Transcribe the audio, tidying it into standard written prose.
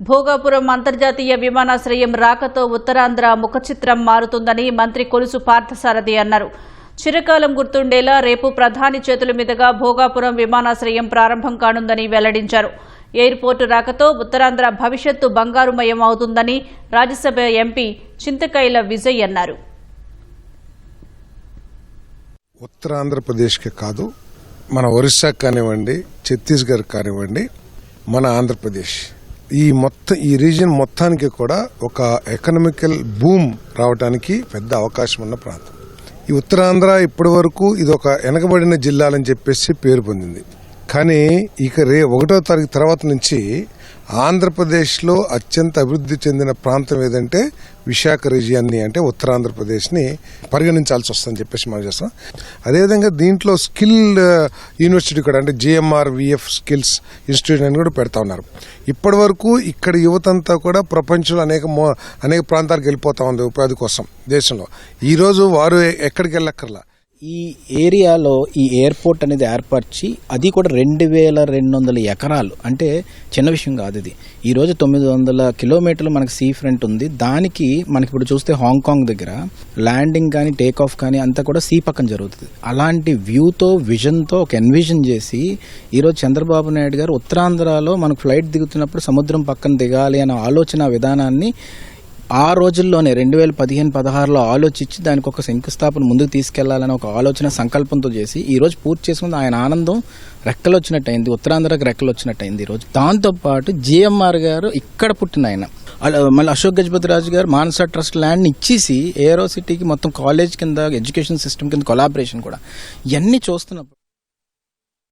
భోగాపురం అంతర్జాతీయ విమానాశ్రయం రాకతో ఉత్తరాంధ్ర ముఖచిత్రం మారుతుందని మంత్రి కొలుసు పార్థసారథి అన్నారు. చిరకాలం గుర్తుండేలా రేపు ప్రధాని చేతుల మీదుగా భోగాపురం విమానాశ్రయం ప్రారంభం కానుందని వెల్లడించారు. ఎయిర్పోర్టు రాకతో ఉత్తరాంధ్ర భవిష్యత్తు బంగారుమయం అవుతుందని రాజ్యసభ ఎంపీ చింతకైల విజయ్ అన్నారు. ఉత్తరాంధ్రప్రదేశ్కే కాదు, మన ఒరిస్సా కానివ్వండి, ఛత్తీస్గఢ్ కానివ్వండి, మన ఆంధ్రప్రదేశ్ ఈ రీజియన్ మొత్తానికి కూడా ఒక ఎకనామికల్ బూమ్ రావడానికి పెద్ద అవకాశం ఉన్న ప్రాంతం. ఈ ఉత్తరాంధ్ర ఇప్పటి వరకు ఇది ఒక వెనకబడిన జిల్లాలని చెప్పేసి పేరు పొందింది. కానీ ఇక 1వ తారీఖు తర్వాత నుంచి ఆంధ్రప్రదేశ్లో అత్యంత అభివృద్ధి చెందిన ప్రాంతం ఏదంటే విశాఖ రీజియన్ని, అంటే ఉత్తరాంధ్రప్రదేశ్ని పరిగణించాల్సి వస్తుందని చెప్పేసి మనం చేస్తాం. అదేవిధంగా దీంట్లో స్కిల్ యూనివర్సిటీ కూడా, అంటే GMRVF స్కిల్స్ ఇన్స్టిట్యూట్ అని కూడా పెడతా ఉన్నారు. ఇప్పటి వరకు ఇక్కడ యువతంతా కూడా ప్రపంచంలో అనేక ప్రాంతాలకు వెళ్ళిపోతా ఉంది ఉపాధి కోసం దేశంలో. ఈరోజు వారు ఎక్కడికి వెళ్ళక్కర్లా. ఈ ఏరియాలో ఈ ఎయిర్పోర్ట్ అనేది ఏర్పరిచి అది కూడా 2200 ఎకరాలు, అంటే చిన్న విషయం కాదు ఇది. ఈరోజు 900 కిలోమీటర్లు మనకి సీ ఫ్రంట్ ఉంది. దానికి మనకి ఇప్పుడు చూస్తే హాంకాంగ్ దగ్గర ల్యాండింగ్ కానీ టేక్ ఆఫ్ కానీ అంతా కూడా సీ పక్కన జరుగుతుంది. అలాంటి వ్యూతో విజన్తో ఒక ఎన్విజన్ చేసి ఈరోజు చంద్రబాబు నాయుడు గారు ఉత్తరాంధ్రలో మనకు ఫ్లైట్ దిగుతున్నప్పుడు సముద్రం పక్కన దిగాలి అనే ఆలోచన విధానాన్ని ఆ రోజుల్లోనే 2015-16లో ఆలోచించి దానికి ఒక శంకుస్థాపన ముందుకు తీసుకెళ్లాలని ఒక ఆలోచన సంకల్పంతో చేసి ఈ రోజు పూర్తి చేసుకుంది. ఆయన ఆనందం రెక్కలు వచ్చినట్టు అయింది, ఉత్తరాంధ్రకు రెక్కలు వచ్చినట్టు అయింది ఈరోజు. దాంతోపాటు GMR గారు ఇక్కడ పుట్టిన ఆయన, మళ్ళీ అశోక్ గజపతి రాజు గారు మానస ట్రస్ట్ ల్యాండ్ని ఇచ్చేసి ఏరో సిటీకి మొత్తం కాలేజ్ కింద ఎడ్యుకేషన్ సిస్టమ్ కింద కొలాబరేషన్ కూడా ఇవన్నీ చూస్తున్నప్పుడు